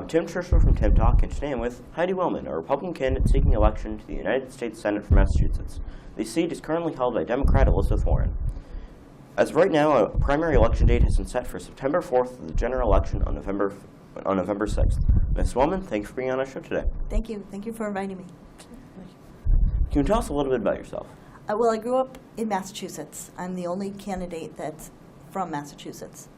I'm Tim Churchill from Tim Talk, and today I'm with Heidi Wellman, a Republican candidate seeking election to the United States Senate for Massachusetts. The seat is currently held by Democrat Elizabeth Warren. As of right now, a primary election date has been set for September 4th and the general election on November 6th. Ms. Wellman, thank you for being on our show today. Thank you. Thank you for inviting me. Can you tell us a little bit about yourself? Well, I grew up in Massachusetts. I'm the only candidate that's from Massachusetts.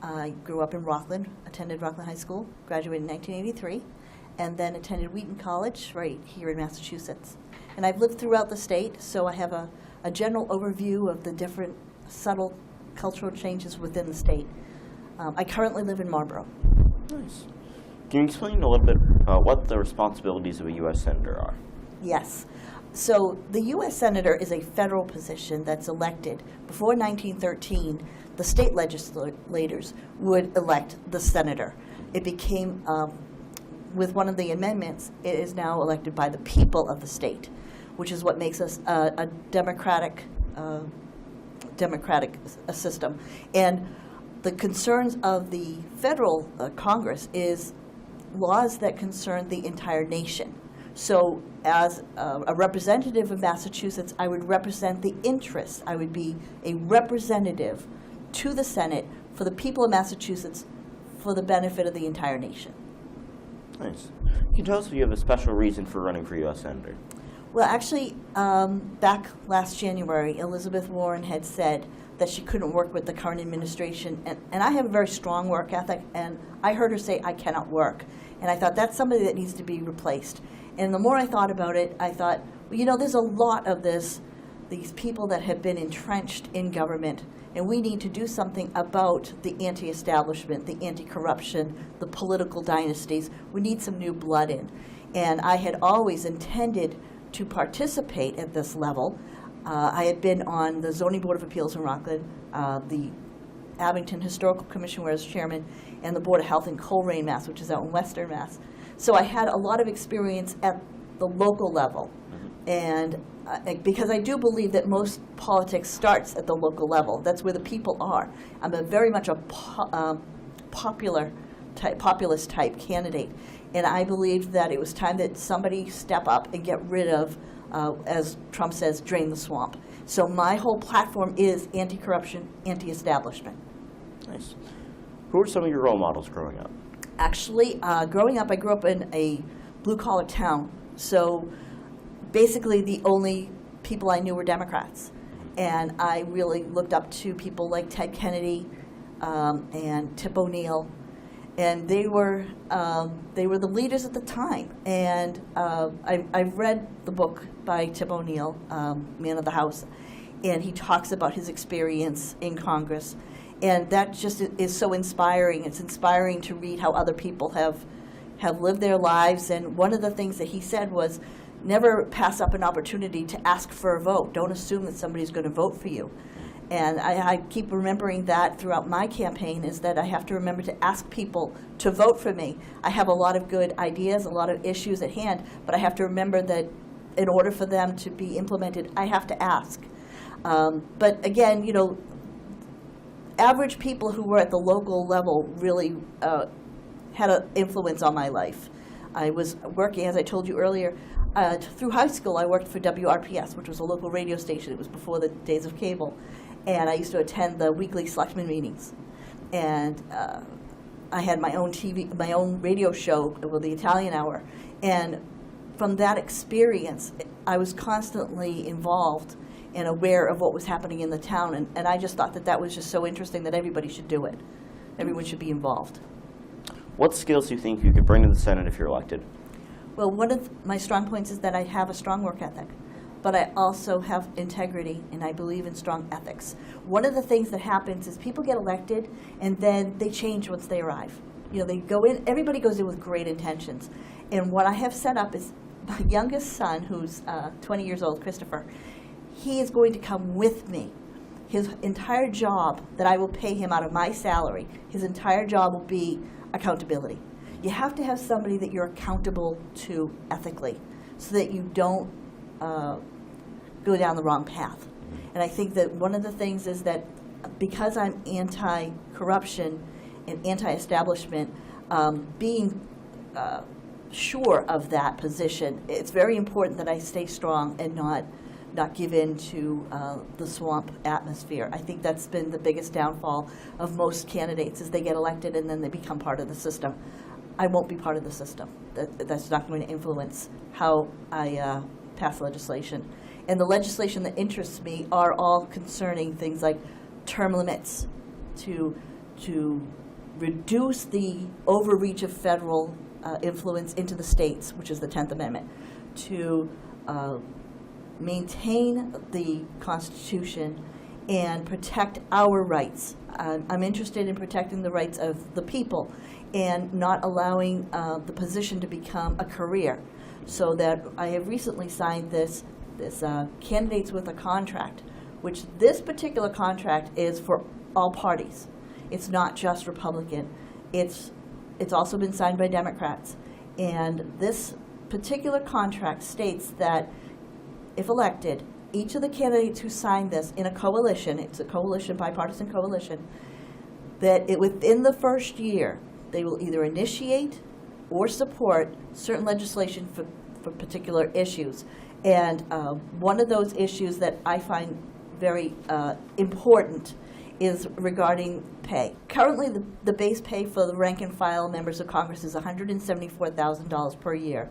I grew up in Rockland, attended Rockland High School, graduated in 1983, and then attended Wheaton College right here in Massachusetts. And I've lived throughout the state, so I have a general overview of the different subtle cultural changes within the state. I currently live in Marlborough. Nice. Can you explain a little bit what the responsibilities of a U.S. Senator are? Yes. So the U.S. Senator is a federal position that's elected. Before 1913, the state legislators would elect the senator. It became, with one of the amendments, it is now elected by the people of the state, which is what makes us a democratic system. And the concerns of the federal Congress is laws that concern the entire nation. So as a representative of Massachusetts, I would represent the interests. I would be a representative to the Senate for the people of Massachusetts for the benefit of the entire nation. Nice. Can you tell us if you have a special reason for running for U.S. Senator? Well, actually, back last January, Elizabeth Warren had said that she couldn't work with the current administration. And I have a very strong work ethic, and I heard her say, "I cannot work." And I thought, that's somebody that needs to be replaced. And the more I thought about it, I thought, well, you know, there's a lot of these people that have been entrenched in government, and we need to do something about the anti-establishment, the anti-corruption, the political dynasties. We need some new blood in. And I had always intended to participate at this level. I had been on the Zoning Board of Appeals in Rockland, the Abington Historical Commission where I was chairman, and the Board of Health in Coleraine, Mass., which is out in Western Mass. So I had a lot of experience at the local level. And because I do believe that most politics starts at the local level. That's where the people are. I'm very much a populist type candidate. And I believed that it was time that somebody step up and get rid of, as Trump says, drain the swamp. So my whole platform is anti-corruption, anti-establishment. Nice. Who were some of your role models growing up? Actually, growing up, I grew up in a blue-collar town. So basically the only people I knew were Democrats. And I really looked up to people like Ted Kennedy and Tip O'Neill. And they were the leaders at the time. And I've read the book by Tip O'Neill, Man of the House, and he talks about his experience in Congress. And that just is so inspiring. It's inspiring to read how other people have lived their lives. And one of the things that he said was, never pass up an opportunity to ask for a vote. Don't assume that somebody's going to vote for you. And I keep remembering that throughout my campaign, is that I have to remember to ask people to vote for me. I have a lot of good ideas, a lot of issues at hand, but I have to remember that in order for them to be implemented, I have to ask. But again, you know, average people who were at the local level really had an influence on my life. I was working, as I told you earlier, through high school I worked for WRPS, which was a local radio station. It was before the days of cable. And I used to attend the weekly selectmen meetings. And I had my own radio show with the Italian Hour. And from that experience, I was constantly involved and aware of what was happening in the town. And I just thought that that was just so interesting that everybody should do it. Everyone should be involved. What skills do you think you could bring to the Senate if you're elected? Well, one of my strong points is that I have a strong work ethic, but I also have integrity, and I believe in strong ethics. One of the things that happens is people get elected, and then they change once they arrive. You know, they go in, everybody goes in with great intentions. And what I have set up is my youngest son, who's 20 years old, Christopher, he is going to come with me. His entire job that I will pay him out of my salary, his entire job will be accountability. You have to have somebody that you're accountable to ethically so that you don't go down the wrong path. And I think that one of the things is that because I'm anti-corruption and anti-establishment, being sure of that position. It's very important that I stay strong and not give in to the swamp atmosphere. I think that's been the biggest downfall of most candidates, is they get elected and then they become part of the system. I won't be part of the system. That's not going to influence how I pass legislation. And the legislation that interests me are all concerning things like term limits, to reduce the overreach of federal influence into the states, which is the 10th Amendment, to maintain the Constitution and protect our rights. I'm interested in protecting the rights of the people and not allowing the position to become a career. So that I have recently signed this Candidates with a Contract, which this particular contract is for all parties. It's not just Republican. It's also been signed by Democrats. And this particular contract states that if elected, each of the candidates who signed this in a coalition, it's a coalition, bipartisan coalition, that within the first year, they will either initiate or support certain legislation for particular issues. And one of those issues that I find very important is regarding pay. Currently, the base pay for the rank and file members of Congress is $174,000 per year.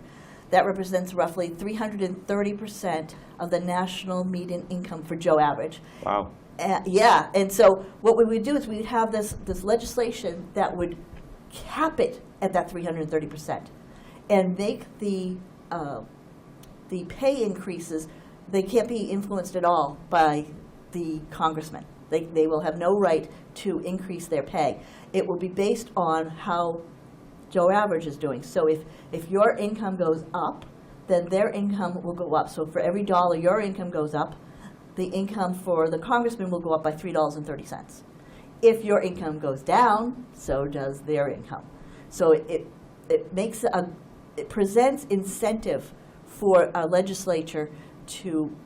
That represents roughly 330% of the national median income for Joe Average. Wow. Yeah, and so what we would do is we'd have this legislation that would cap it at that 330% and make the pay increases, they can't be influenced at all by the congressman. They will have no right to increase their pay. It will be based on how Joe Average is doing. So if your income goes up, then their income will go up. So for every dollar your income goes up, the income for the congressman will go up by $3.30. If your income goes down, so does their income. So it presents incentive for a legislature to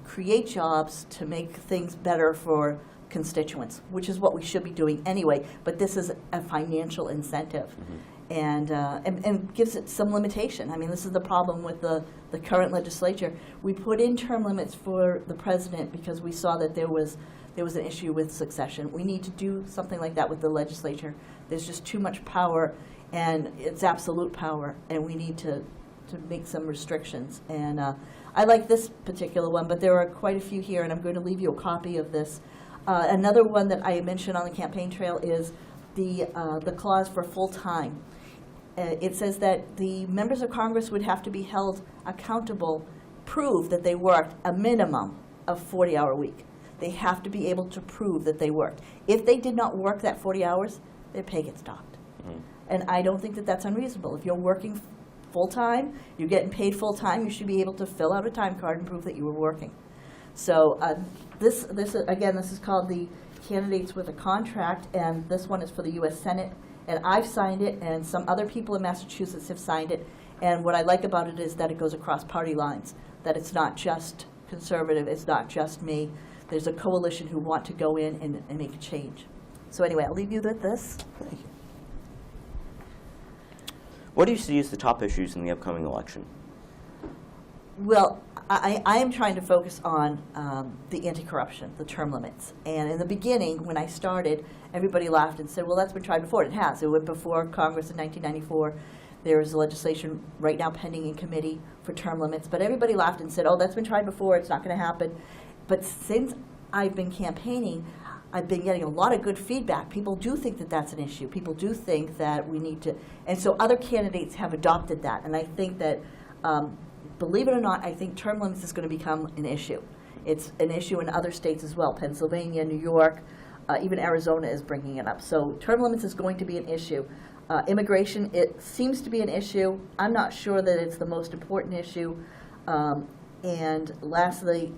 create jobs, to make things better for constituents, which is what we should be doing anyway, but this is a financial incentive. Mm-hmm. and gives it some limitation. I mean, this is the problem with the current legislature. We put in term limits for the president because we saw that there was an issue with succession. We need to do something like that with the legislature. There's just too much power, and it's absolute power, and we need to make some restrictions. And I like this particular one, but there are quite a few here, and I'm going to leave you a copy of this. Another one that I mentioned on the campaign trail is the clause for full-time. It says that the members of Congress would have to be held accountable, prove that they worked a minimum of 40-hour week. They have to be able to prove that they worked. If they did not work that 40 hours, their pay gets docked. Mm-hmm. And I don't think that that's unreasonable. If you're working full-time, you're getting paid full-time, you should be able to fill out a time card and prove that you were working. So this is called the Candidates with a Contract, and this one is for the U.S. Senate. And I've signed it, and some other people in Massachusetts have signed it. And what I like about it is that it goes across party lines, that it's not just conservative, it's not just me. There's a coalition who want to go in and make a change. So anyway, I'll leave you with this. Thank you. What do you see as the top issues in the upcoming election? Well, I am trying to focus on the anti-corruption, the term limits. And in the beginning, when I started, everybody laughed and said, well, that's been tried before. It has. It went before Congress in 1994. There is legislation right now pending in committee for term limits. But everybody laughed and said, oh, that's been tried before. It's not going to happen. But since I've been campaigning, I've been getting a lot of good feedback. People do think that that's an issue. People do think that we need to. And so other candidates have adopted that. And I think that believe it or not, I think term limits is going to become an issue. It's an issue in other states as well. Pennsylvania, New York, even Arizona is bringing it up. So term limits is going to be an issue. Immigration, it seems to be an issue. I'm not sure that it's the most important issue. And lastly,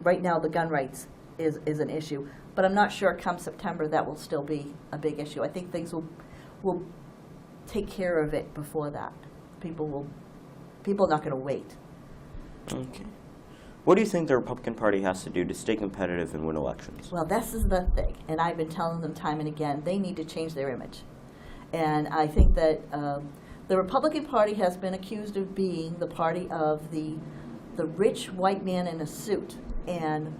right now the gun rights is an issue. But I'm not sure come September that will still be a big issue. I think things will take care of it before that. People are not going to wait. Okay. What do you think the Republican Party has to do to stay competitive and win elections? Well, this is the thing, and I've been telling them time and again, they need to change their image. And I think that the Republican Party has been accused of being the party of the rich white man in a suit. And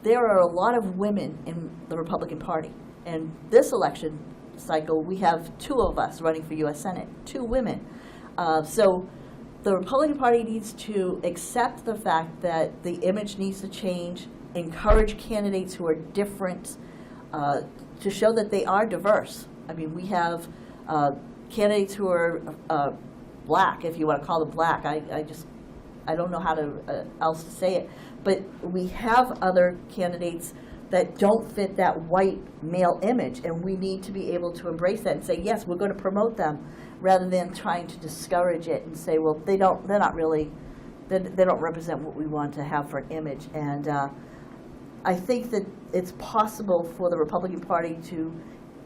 there are a lot of women in the Republican Party. And this election cycle, we have 2 of us running for U.S. Senate, 2 women. So the Republican Party needs to accept the fact that the image needs to change, encourage candidates who are different, to show that they are diverse. I mean, we have candidates who are black, if you want to call them black. I don't know how to else to say it, but we have other candidates that don't fit that white male image, and we need to be able to embrace that and say, yes, we're going to promote them, rather than trying to discourage it and say, well, they don't represent what we want to have for an image. And I think that it's possible for the Republican Party to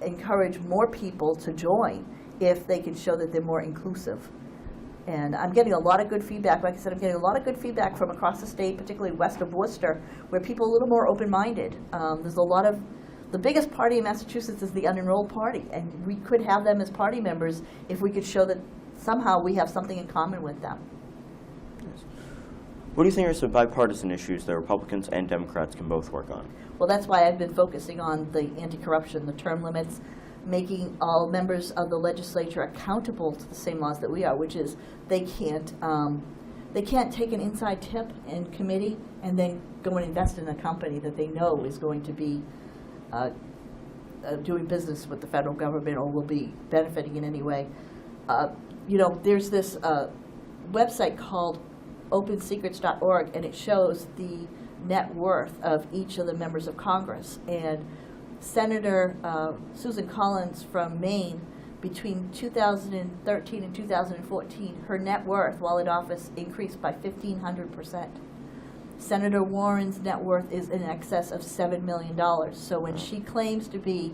encourage more people to join if they can show that they're more inclusive. And I'm getting a lot of good feedback. Like I said, I'm getting a lot of good feedback from across the state, particularly west of Worcester, where people are a little more open-minded. There's a lot of, the biggest party in Massachusetts is the unenrolled party, and we could have them as party members if we could show that somehow we have something in common with them. Yes. What do you think are some bipartisan issues that Republicans and Democrats can both work on? Well, that's why I've been focusing on the anti-corruption, the term limits, making all members of the legislature accountable to the same laws that we are, which is they can't take an inside tip in committee and then go and invest in a company that they know is going to be doing business with the federal government or will be benefiting in any way. There's this website called opensecrets.org, and it shows the net worth of each of the members of Congress. And Senator Susan Collins from Maine, between 2013 and 2014, her net worth while in office increased by 1,500%. Senator Warren's net worth is in excess of $7 million. So when she claims to be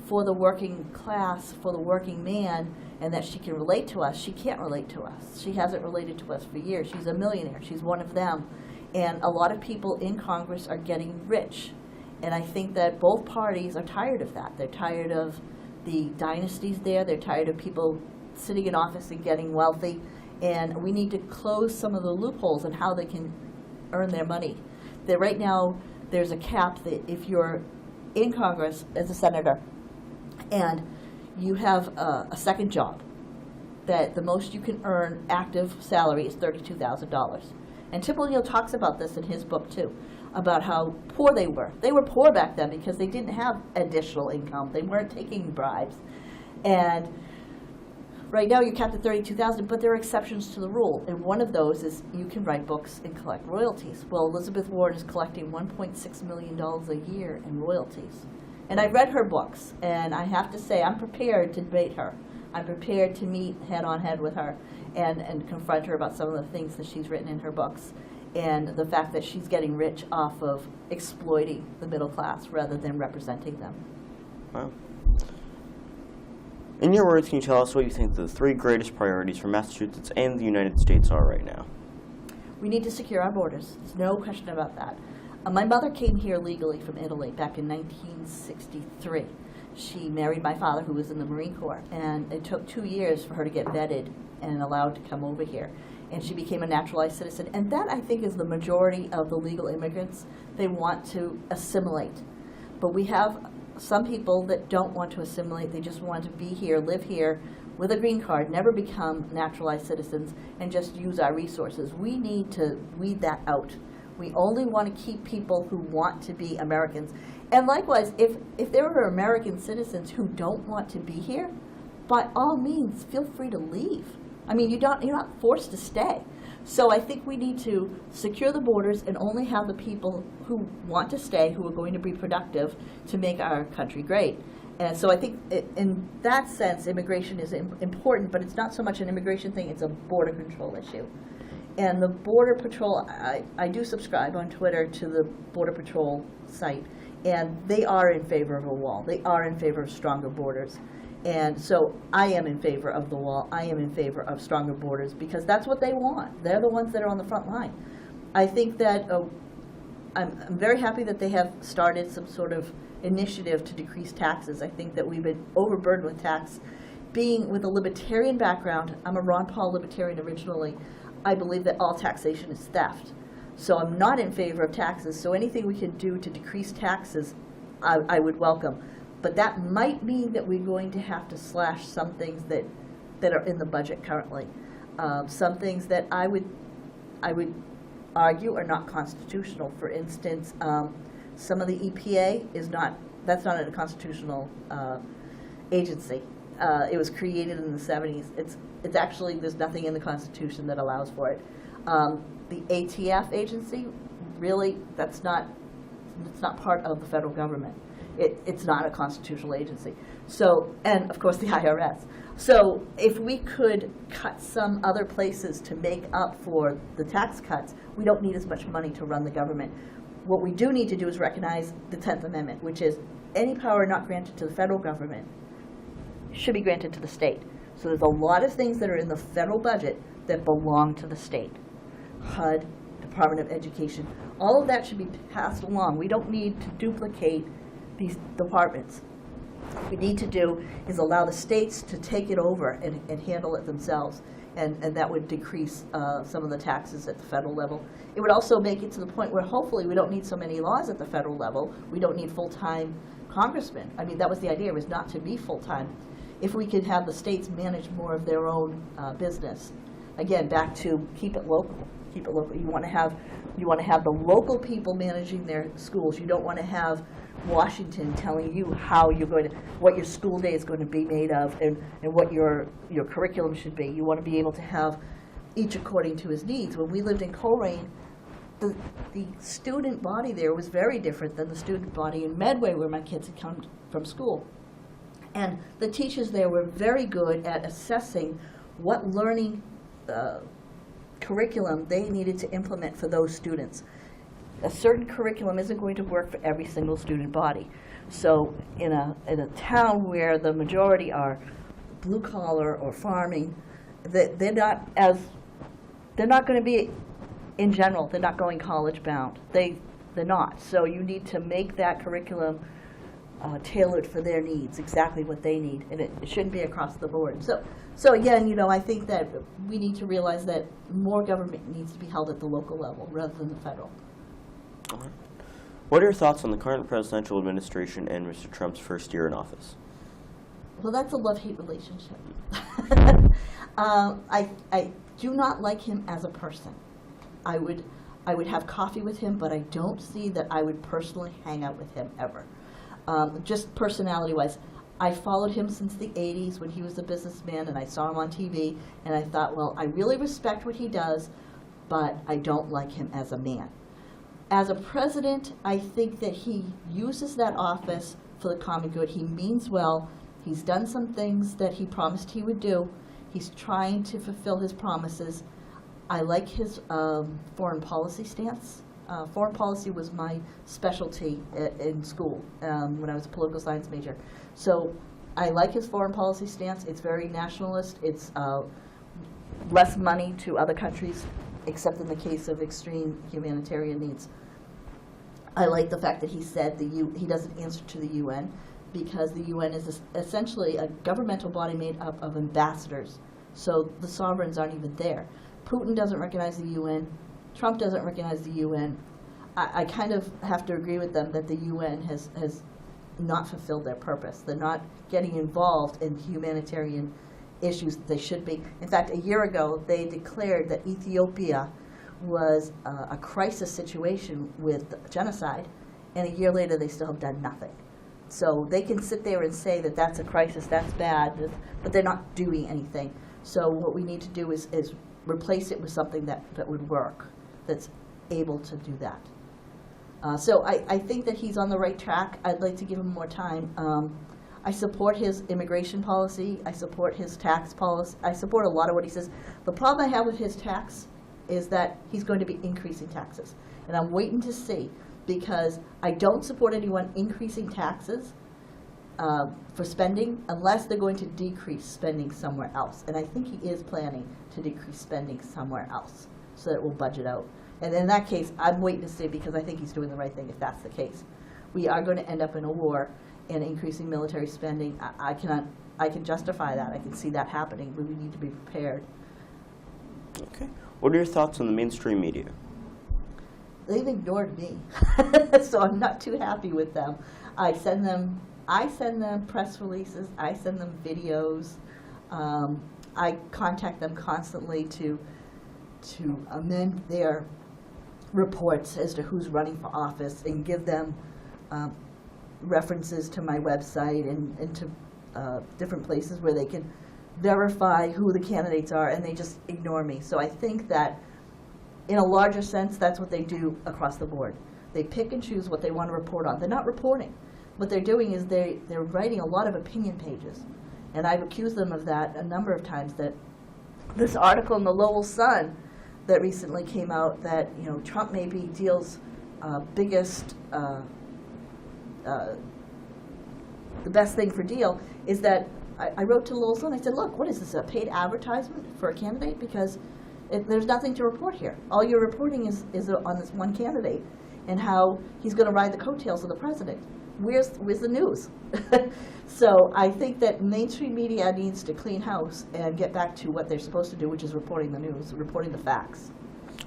for the working class, for the working man, and that she can relate to us, she can't relate to us. She hasn't related to us for years. She's a millionaire. She's one of them. And a lot of people in Congress are getting rich. And I think that both parties are tired of that. They're tired of the dynasties there. They're tired of people sitting in office and getting wealthy. And we need to close some of the loopholes on how they can earn their money. Right now, there's a cap that if you're in Congress as a senator and you have a second job, that the most you can earn active salary is $32,000. And Tip O'Neill talks about this in his book too, about how poor they were. They were poor back then because they didn't have additional income. They weren't taking bribes. And right now you're capped at $32,000, but there are exceptions to the rule. And one of those is you can write books and collect royalties. Well, Elizabeth Warren is collecting $1.6 million a year in royalties. And I read her books, and I have to say I'm prepared to debate her. I'm prepared to meet head-on-head with her and confront her about some of the things that she's written in her books, and the fact that she's getting rich off of exploiting the middle class rather than representing them. Wow. In your words, can you tell us what you think the 3 greatest priorities for Massachusetts and the United States are right now? We need to secure our borders. There's no question about that. My mother came here legally from Italy back in 1963. She married my father, who was in the Marine Corps, and it took 2 years for her to get vetted and allowed to come over here. And she became a naturalized citizen. And that, I think, is the majority of the legal immigrants. They want to assimilate. But we have some people that don't want to assimilate. They just want to be here, live here with a green card, never become naturalized citizens, and just use our resources. We need to weed that out. We only want to keep people who want to be Americans. And likewise, if there are American citizens who don't want to be here, by all means, feel free to leave. I mean, you're not forced to stay. So I think we need to secure the borders and only have the people who want to stay, who are going to be productive, to make our country great. And so I think in that sense, immigration is important, but it's not so much an immigration thing, it's a border control issue. And the Border Patrol, I do subscribe on Twitter to the Border Patrol site, and they are in favor of a wall. They are in favor of stronger borders. And so I am in favor of the wall. I am in favor of stronger borders because that's what they want. They're the ones that are on the front line. I think that I'm very happy that they have started some sort of initiative to decrease taxes. I think that we've been overburdened with tax being with a libertarian background, I'm a Ron Paul libertarian originally, I believe that all taxation is theft. So I'm not in favor of taxes, so anything we can do to decrease taxes, I would welcome. But that might mean that we're going to have to slash some things that are in the budget currently. Some things that I would argue are not constitutional. For instance, some of the EPA that's not a constitutional agency. It was created in the 70s. It's actually, there's nothing in the Constitution that allows for it. The ATF agency, really, it's not part of the federal government. It's not a constitutional agency. So, and of course the IRS. So if we could cut some other places to make up for the tax cuts, we don't need as much money to run the government. What we do need to do is recognize the 10th Amendment, which is any power not granted to the federal government should be granted to the state. So there's a lot of things that are in the federal budget that belong to the state. HUD, Department of Education, all of that should be passed along. We don't need to duplicate these departments. What we need to do is allow the states to take it over and handle it themselves, and that would decrease some of the taxes at the federal level. It would also make it to the point where hopefully we don't need so many laws at the federal level. We don't need full-time congressmen. I mean, that was the idea, was not to be full-time. If we could have the states manage more of their own business. Again, back to keep it local. Keep it local. You want to have the local people managing their schools. You don't want to have Washington telling you what your school day is going to be made of, and what your curriculum should be. You want to be able to have each according to his needs. When we lived in Coleraine, the student body there was very different than the student body in Medway, where my kids had come from school. And the teachers there were very good at assessing what learning curriculum they needed to implement for those students. A certain curriculum isn't going to work for every single student body. So in a town where the majority are blue collar or farming, they're not going to be, in general, they're not going college bound. They're not. So you need to make that curriculum tailored for their needs, exactly what they need, and it shouldn't be across the board. So again, I think that we need to realize that more government needs to be held at the local level rather than the federal. Okay. What are your thoughts on the current presidential administration and Mr. Trump's first year in office? Well, that's a love-hate relationship. I do not like him as a person. I would have coffee with him, but I don't see that I would personally hang out with him ever. Just personality-wise, I followed him since the 80s when he was a businessman, and I saw him on TV, and I thought, well, I really respect what he does, but I don't like him as a man. As a president, I think that he uses that office for the common good. He means well. He's done some things that he promised he would do. He's trying to fulfill his promises. I like his foreign policy stance. Foreign policy was my specialty in school when I was a political science major. So I like his foreign policy stance. It's very nationalist. It's less money to other countries, except in the case of extreme humanitarian needs. I like the fact that he said he doesn't answer to the UN, because the UN is essentially a governmental body made up of ambassadors. So the sovereigns aren't even there. Putin doesn't recognize the UN. Trump doesn't recognize the UN. I kind of have to agree with them that the UN has not fulfilled their purpose. They're not getting involved in humanitarian issues that they should be. In fact, a year ago, they declared that Ethiopia was a crisis situation with genocide, and a year later they still have done nothing. So they can sit there and say that that's a crisis, that's bad, but they're not doing anything. So what we need to do is replace it with something that would work, that's able to do that. So I think that he's on the right track. I'd like to give him more time. I support his immigration policy. I support his tax policy. I support a lot of what he says. The problem I have with his tax is that he's going to be increasing taxes. And I'm waiting to see, because I don't support anyone increasing taxes for spending unless they're going to decrease spending somewhere else. And I think he is planning to decrease spending somewhere else so that it will budget out. And in that case, I'm waiting to see, because I think he's doing the right thing if that's the case. We are going to end up in a war and increasing military spending. I cannot I can justify that. I can see that happening, but we need to be prepared. Okay. What are your thoughts on the mainstream media? They've ignored me, so I'm not too happy with them. I send them press releases. I send them videos. I contact them constantly to amend their reports as to who's running for office and give them references to my website and to different places where they can verify who the candidates are, and they just ignore me. So I think that in a larger sense, that's what they do across the board. They pick and choose what they want to report on. They're not reporting. What they're doing is they're writing a lot of opinion pages. And I've accused them of that a number of times, that this article in the Lowell Sun that recently came out that, you know, Trump maybe deals biggest, the best thing for deal is that I wrote to the Lowell Sun, I said, look, what is this, a paid advertisement for a candidate? Because there's nothing to report here. All you're reporting is on this one candidate and how he's going to ride the coattails of the president. Where's the news? So I think that mainstream media needs to clean house and get back to what they're supposed to do, which is reporting the news, reporting the facts.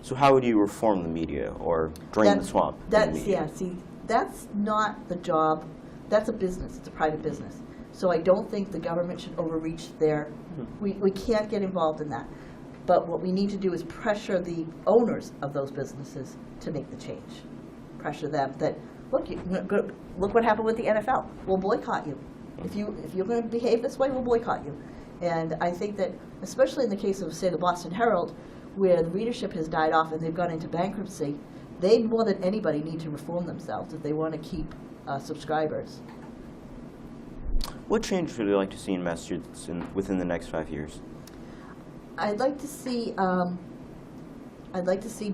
So how would you reform the media or drain the swamp? That's not the job. That's a business. It's a private business. So I don't think the government should overreach there. We can't get involved in that. But what we need to do is pressure the owners of those businesses to make the change. Pressure them that, look what happened with the NFL. We'll boycott you. If you're going to behave this way, we'll boycott you. And I think that, especially in the case of, say, the Boston Herald, where the readership has died off and they've gone into bankruptcy, they more than anybody need to reform themselves if they want to keep subscribers. What change would you like to see in Massachusetts within the next 5 years? I'd like to see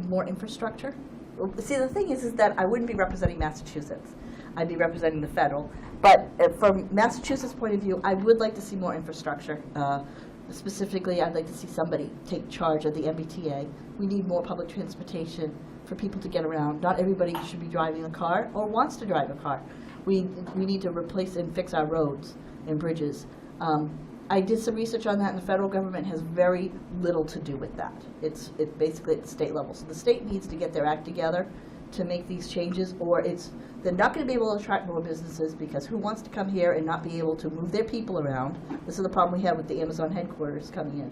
more infrastructure. See, the thing is that I wouldn't be representing Massachusetts. I'd be representing the federal. But from Massachusetts' point of view, I would like to see more infrastructure. Specifically, I'd like to see somebody take charge of the MBTA. We need more public transportation for people to get around. Not everybody should be driving a car or wants to drive a car. We need to replace and fix our roads and bridges. I did some research on that, and the federal government has very little to do with that. It's basically at the state level. So the state needs to get their act together to make these changes, or they're not going to be able to attract more businesses, because who wants to come here and not be able to move their people around? This is the problem we have with the Amazon headquarters coming in.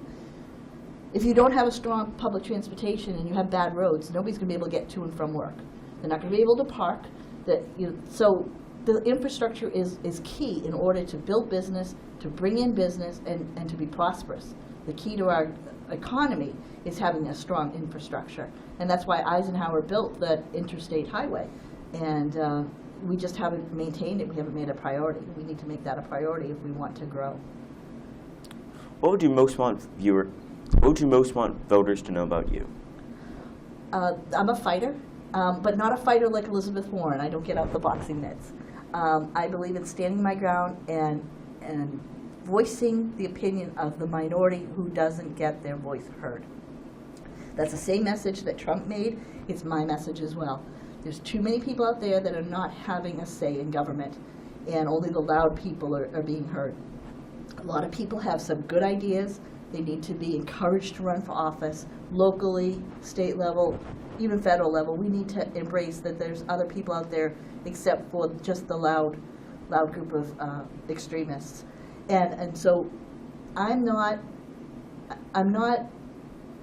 If you don't have a strong public transportation and you have bad roads, nobody's going to be able to get to and from work. They're not going to be able to park. So the infrastructure is key in order to build business, to bring in business, and to be prosperous. The key to our economy is having a strong infrastructure. And that's why Eisenhower built that interstate highway. And we just haven't maintained it. We haven't made it a priority. We need to make that a priority if we want to grow. What would you most want voters to know about you? I'm a fighter, but not a fighter like Elizabeth Warren. I don't get out the boxing mitts. I believe in standing my ground and voicing the opinion of the minority who doesn't get their voice heard. That's the same message that Trump made. It's my message as well. There's too many people out there that are not having a say in government, and only the loud people are being heard. A lot of people have some good ideas. They need to be encouraged to run for office locally, state level, even federal level. We need to embrace that there's other people out there except for just the loud group of extremists. And so I'm not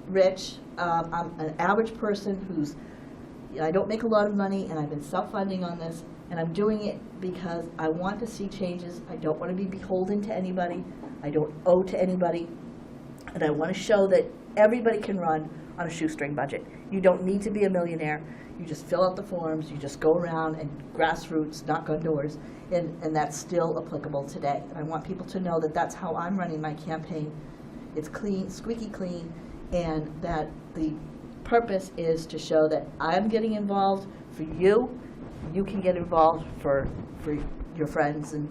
rich. I'm an average person who's, I don't make a lot of money, and I've been self-funding on this, and I'm doing it because I want to see changes. I don't want to be beholden to anybody. I don't owe to anybody. And I want to show that everybody can run on a shoestring budget. You don't need to be a millionaire. You just fill out the forms. You just go around and grassroots, knock on doors, and that's still applicable today. And I want people to know that that's how I'm running my campaign. It's clean, squeaky clean, and that the purpose is to show that I'm getting involved for you. You can get involved for your friends, and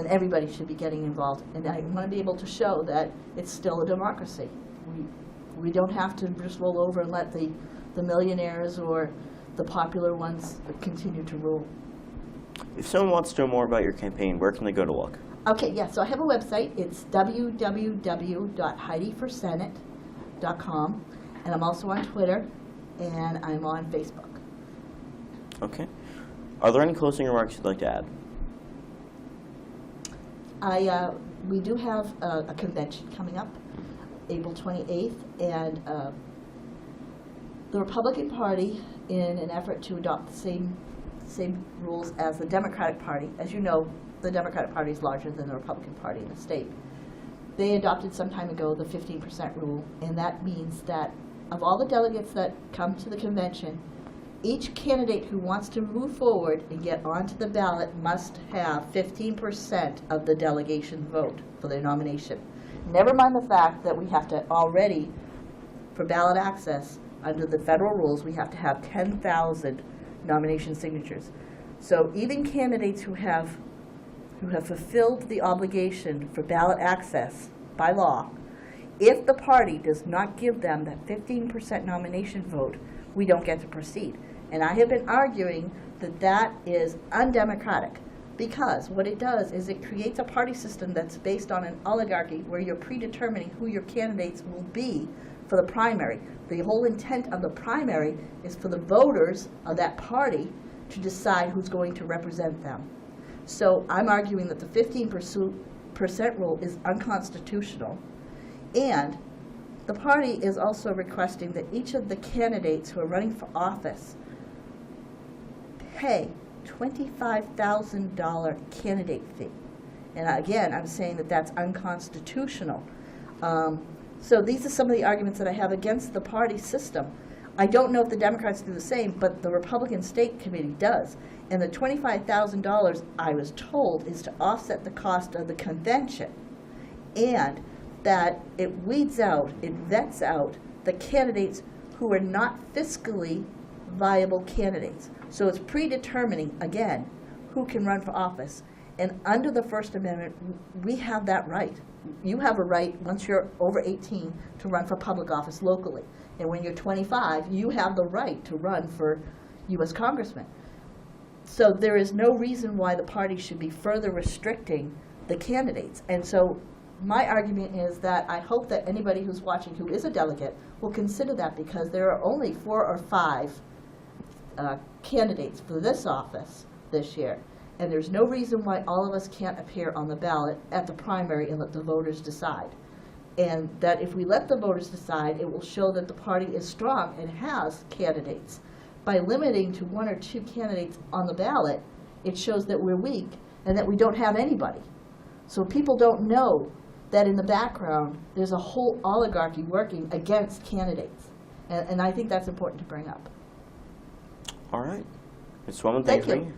everybody should be getting involved. And I want to be able to show that it's still a democracy. We don't have to just roll over and let the millionaires or the popular ones continue to rule. If someone wants to know more about your campaign, where can they go to look? Okay, yeah, so I have a website. It's www.heidiforsenate.com, and I'm also on Twitter, and I'm on Facebook. Okay. Are there any closing remarks you'd like to add? We do have a convention coming up, April 28th, and the Republican Party, in an effort to adopt the same rules as the Democratic Party, as you know, the Democratic Party is larger than the Republican Party in the state. They adopted some time ago the 15% rule, and that means that of all the delegates that come to the convention, each candidate who wants to move forward and get onto the ballot must have 15% of the delegation vote for their nomination. Never mind the fact that we have to already, for ballot access, under the federal rules, we have to have 10,000 nomination signatures. So even candidates who have fulfilled the obligation for ballot access by law, if the party does not give them that 15% nomination vote, we don't get to proceed. And I have been arguing that that is undemocratic, because what it does is it creates a party system that's based on an oligarchy where you're predetermining who your candidates will be for the primary. The whole intent of the primary is for the voters of that party to decide who's going to represent them. So I'm arguing that the 15% rule is unconstitutional, and the party is also requesting that each of the candidates who are running for office pay $25,000 candidate fee. And again, I'm saying that that's unconstitutional. So these are some of the arguments that I have against the party system. I don't know if the Democrats do the same, but the Republican State Committee does. And the $25,000, I was told, is to offset the cost of the convention, and that it weeds out, it vets out the candidates who are not fiscally viable candidates. So it's predetermining, again, who can run for office. And under the First Amendment, we have that right. You have a right, once you're over 18, to run for public office locally. And when you're 25, you have the right to run for U.S. congressman. So there is no reason why the party should be further restricting the candidates. And so my argument is that I hope that anybody who's watching who is a delegate will consider that, because there are only 4 or 5 candidates for this office this year. And there's no reason why all of us can't appear on the ballot at the primary and let the voters decide. And that if we let the voters decide, it will show that the party is strong and has candidates. By limiting to 1 or 2 candidates on the ballot, it shows that we're weak and that we don't have anybody. So people don't know that in the background there's a whole oligarchy working against candidates. And I think that's important to bring up. All right. Ms. Wellman, thank you.